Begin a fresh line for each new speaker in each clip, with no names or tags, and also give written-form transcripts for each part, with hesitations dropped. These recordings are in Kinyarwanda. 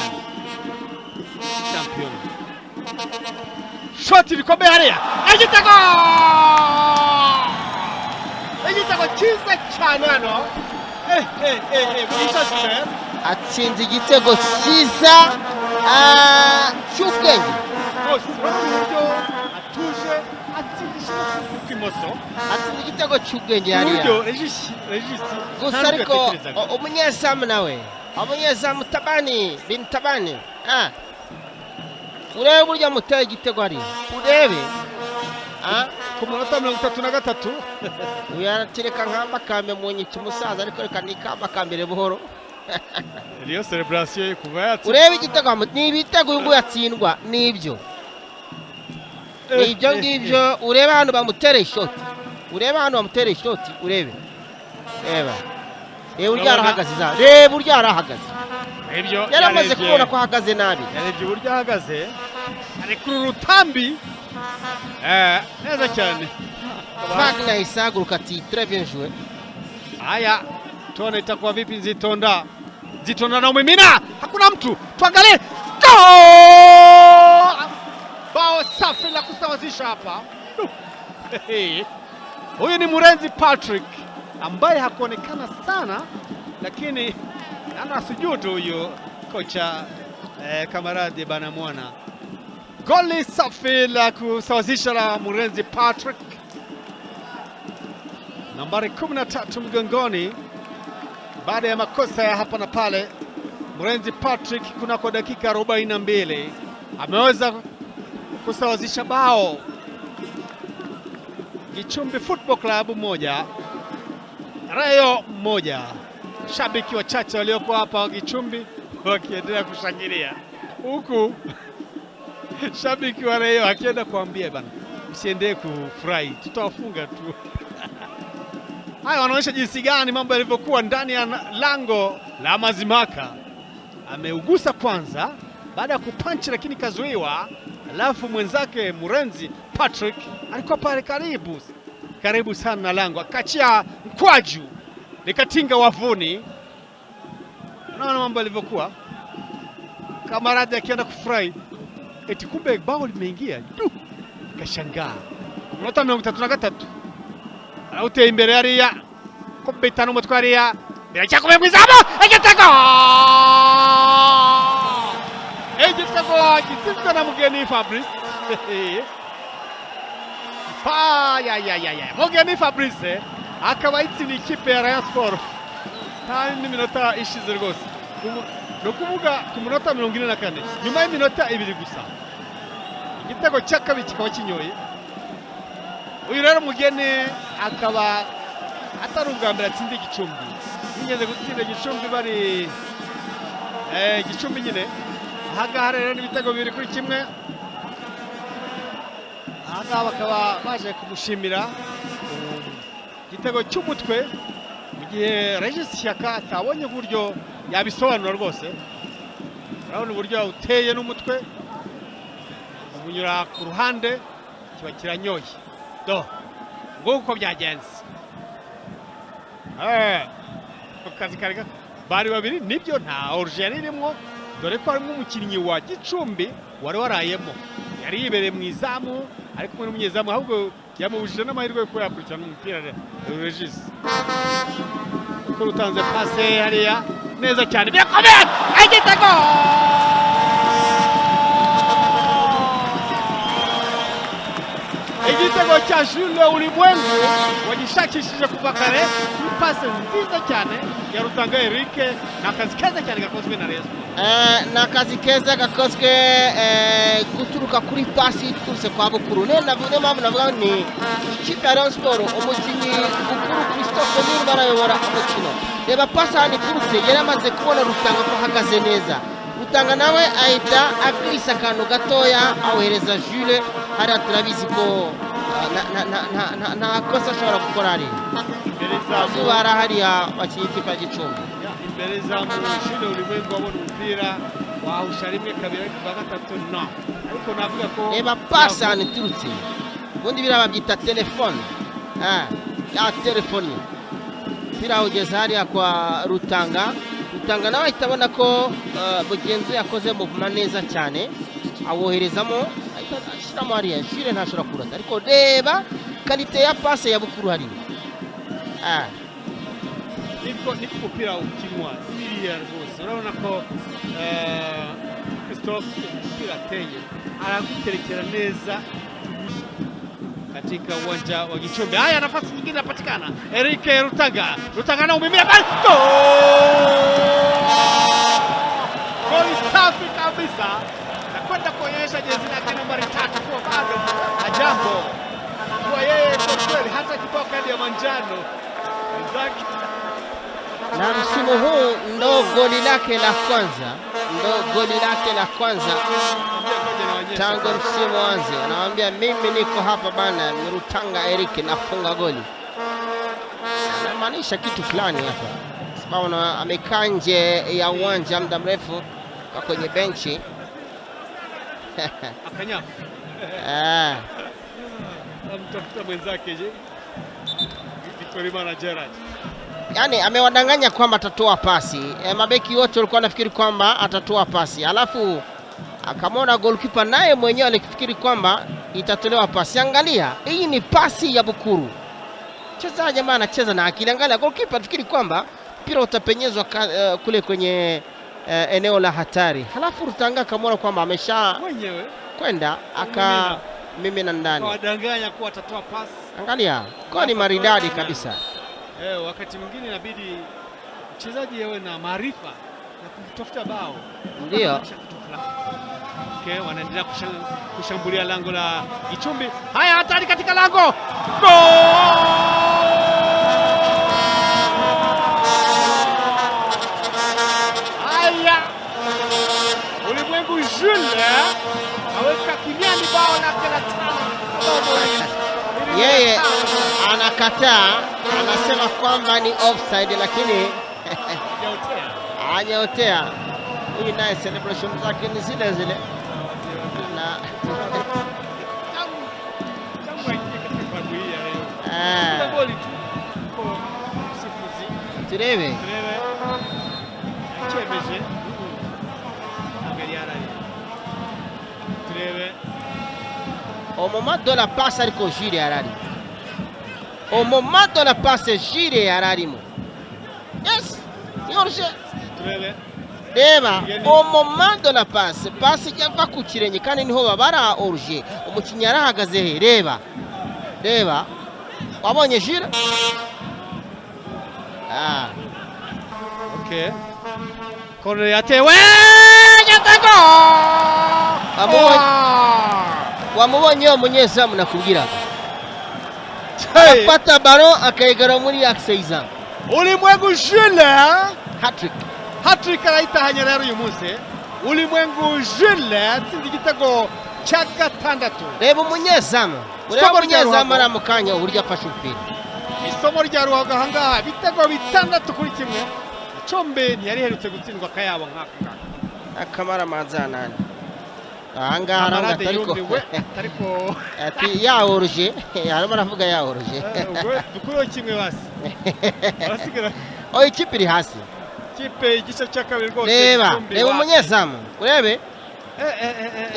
cyane champion shot rikomeye hariya igitego cyiza cyane hano
atsinze igitego cyiza cy'ubwenge
atuje atsinze
igitego cy'ubwenge hariya gusa ariko umunyezamu nawe umunyezamu Tabani bin Tabani urebe uburyo amuteye igitego hariya urebe
ku munota 33
uyaratereka nk'amakambe mu nyiki umusaza ariko reka nikambakambere buhoro
Rio celebration kuva yatsinze
urebe igitego ni ibitego uyu nguyu yatsindwa nibyo ngibyo urebe hano bamutere ishoti urebe urya arahagaze reba urya arahagaze
ibyo
yaramaze kubona ko ahagaze nabi
yarebye uburyo ahagaze ari kuri rutambi neza cyane
Wagner isaguruka ati très bien joué.
Haya tuone itakuwa vipi Zitonda na umimina hakuna mtu tuangalie bao safi la kusawazisha hapa huyu ni Murenzi Patrick ambaye hakuonekana sana lakini ana sujudu huyo kocha kamaradi banamwona goli safi la kusawazisha la Murenzi Patrick nambari 13 mgongoni baada ya makosa ya hapa na pale. Murenzi Patrick kunako dakika 42 ameweza kusawazisha bao. Gichumbi Football Club 1 Rayo 1. Shabiki wachache walioko hapa Gichumbi wakiendelea kushangilia huku shabiki wa Rayo akienda kuambia bana msiende kufurahi tutawafunga tu. Haya wanaonyesha jinsi gani mambo yalivyokuwa ndani ya lango la Mazimaka. Ameugusa kwanza baada ya kupanchi lakini kazuiwa, alafu mwenzake Murenzi Patrick alikuwa pale karibu sana na lango, akachia mkwaju likatinga wavuni. Unaona mambo yalivyokuwa, kamaradi akienda kufurahi eti kumbe bao limeingia, kashangaa. Unata 33 Aute imbere hariya kubita n'umutwe hariya biracyakome mwizamo igitego gitsinzwe na Mugeni Fabrice Mugeni Fabrice akaba yitsindiye ikipe ya Rayon Sport kandi minota ishize rwose no kuvuga ku minota 44 nyuma y'iminota 2 gusa igitego cya kabiri kikaba kinyoye. Uyu rero Mugeni akaba atari ubwa mbere atsinze Gicumbi, yigeze gutsinda Gicumbi bari Gicumbi nyine. Aha rero n'ibitego bibiri kuri kimwe, aha bakaba baje kumushimira igitego cy'umutwe mu gihe Regis Shyaka atabonye uburyo yabisobanura rwose. Urabona uburyo uteye n'umutwe ubunyura ku ruhande kiba kiranyoye nguko byagenze. Akazi karega bari babiri nibyo nta origine irimo, dore ko harimo umukinnyi wa Gicumbi wari warayemo, yari yibereye mu izamu ariko kumwe n'umunyezamu, ahubwo yamubujije n'amahirwe yo yakurikirana umupira Regis. Ko rutanze passe hariya neza cyane birakomeye igitego igitego cya Jules Ulimwengu wagishakishije kuva kare, ipase nziza cyane ya Rutanga Eric. N'akazi keza cyane gakozwe na Rayon.
N'akazi keza gakozwe guturuka kuri pasi iturutse kwa Bukuru. Navuze mpamvu navuga ni ikipe ya Rayon Sport umukinnyi Bukuru Christophe niba arayobora umukino. Reba pasi hano iturutse yari amaze kubona Rutanga ko ahagaze neza. Rutanga nawe ahita akwisa akantu gatoya awohereza Jules hariya. Turabizi ko nta kosa ashobora gukora hariya.
Imbere za
Zuba hariya bakiye ikipe ya Gicumbi.
Imbere za Jules Ulimwengu wabona umupira wahusha rimwe kabiri kuva gatatu no. Ariko navuga ko
reba pasi hano iturutse. Ubundi biraba byita telefone. Ya telefone. Mpira ugeze hariya kwa Rutanga Rutanga nawe ahita abona ko mugenzi yakoze muvuma neza cyane, awoherezamo ahita ashyiramo hariya. Jure ntashobora kurata, ariko reba kalite ya pase ya Bukuru hariya.
niko umupira ukinwa biriya rwose. Urabona ko Christophe umupira ateye araguterekera neza katika uwanja wa Gicumbi. Haya, nafasi nyingine inapatikana. Eric Rutanga na umimina bali. Goli safi kabisa. Nakwenda kuonyesha jezi lake nambari 3 kwa bado ajambo. Kwa yeye kwa kweli hata kibao kadi ya manjano. Zaki.
Na msimu huu ndo goli lake la kwanza, tangu msimu wanze. Anamwambia mimi niko hapa bana, ni Rutanga Eric nafunga goli. Anamaanisha kitu fulani hapa, sababu amekaa nje ya uwanja muda mrefu kwa kwenye benchi.
Akanya. Amtafuta mwenzake je? Victor na Gerard.
Yaani amewadanganya kwamba atatoa pasi. Mabeki wote walikuwa nafikiri kwamba atatoa pasi. Alafu akamwona goalkeeper naye mwenyewe alifikiri kwamba itatolewa pasi. Angalia, hii ni pasi ya Bukuru. Mchezaji jamaa anacheza na akili. Angalia, goalkeeper alifikiri kwamba mpira utapenyezwa kule kwenye eneo la hatari. Halafu Rutanga akamwona kwamba amesha
mwenyewe
kwenda mimi na ndani.
Wadanganya kuwa atatoa pasi.
Angalia, goli maridadi kabisa.
Wakati mwingine inabidi mchezaji yawe na maarifa na kutafuta bao.
Ndio.
Okay, wanaendelea kushambulia lango la Gicumbi. Haya, hatari katika lango. Goal! Haya. Ulimwengu Jules aweka kimiani bao lake la 5.
Yeye anakataa, anasema kwamba ni offside, lakini hajaotea. Huyu naye celebration zake ni zile zile. Na Turebe au moment de la passe ariko Jure yarari. Au moment de la passe Jure yararimo. Yes, yorje.
Turebe.
Reba, au moment de la passe yava ku kirenye kandi niho babara orje. Umukinnyi yarahagaze he. Reba. Wabonye Jure?
Okay. Corner yatewe.
Wamubonye umunyezamu nakubwira. Apata baro akayigara muri Axeiza.
Ulimwengu Jules
hat-trick
arayitahanya rero uyu munsi. Ulimwengu Jules atsinze igitego cya 6.
Reba umunyezamu. Ureba umunyezamu aramukanya uburyo afashe umupira.
Isomo rya Ruhago ahangaha bitego 6 kuri 1. Gicumbi ntiyari herutse gutsindwa akayabo nk'aka.
Akamara manzanani. Ahangaha aranga
ariko
ati yaoruje, arimo aravuga yaoruje.
Dukuro kimwe basi. Arasigara.
Ikipe iri hasi.
Ikipe igice cya kabiri rwose.
Reba umunyezamu. Urebe.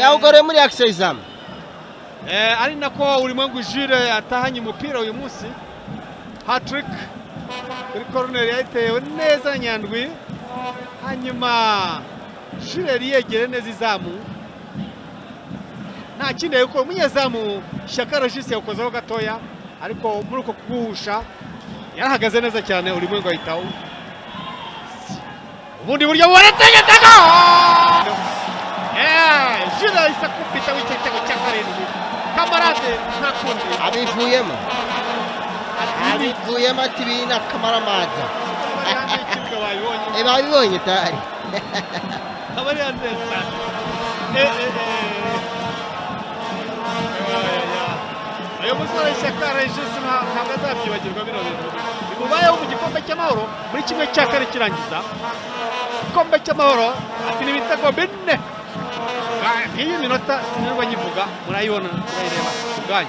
Yawugore muri Axeiza.
Ari nako Ulimwengu Jules atahanye umupira uyu munsi. Hat-trick. Kuri corner yatewe neza Nyandwi. Hanyuma Jules yegere neza izamu. Nta kindi yuko umunyezamu Shyaka Regis yakozeho gatoya, ariko muri uko kuguhusha yarahagaze neza cyane. Ulimwengu ahitaho ubundi buryo barategeka. Jules isakupita w'igitego cya 7. Kamarade ntakundi abivuyemo
ati bina kamaramaza. Babibonye tayari.
Kabari andesa. Ayo musore Shyaka Regis ntabwo azabyibagirwa bino bintu. Bimubayeho mu gikombe cy'amahoro muri kimwe cya kare kirangiza. Igikombe cy'amahoro ati ni ibitego 4. Iyi minota sinirwa nyivuga, murayibona murayireba ubwanyu.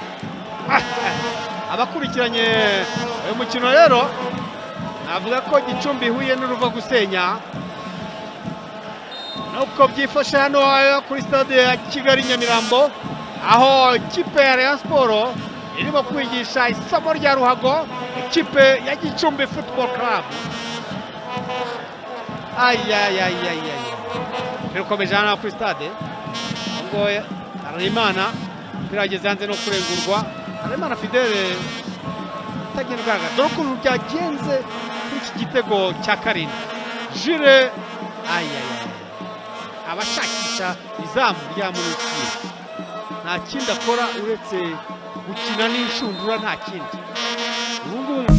Abakurikiranye uyu mukino rero navuga ko Gicumbi huye n'uruva gusenya. uko byifashe hano kuri stade ya Kigali Nyamirambo, aho ikipe ya Rayon Sport irimo kwigisha isomo rya ruhago ikipe ya Gicumbi Football Club. Birakomeje hano kuri stade, ngo Harerimana birageze hanze no kurengurwa. Harerimana Fidele tagendaga dore ukuntu byagenze kuri iki gitego cya karindwi. Jure abashakisha izamu rya Muruki nta kindi akora uretse gukina n'inshundura, nta kindi. Ubu ngubu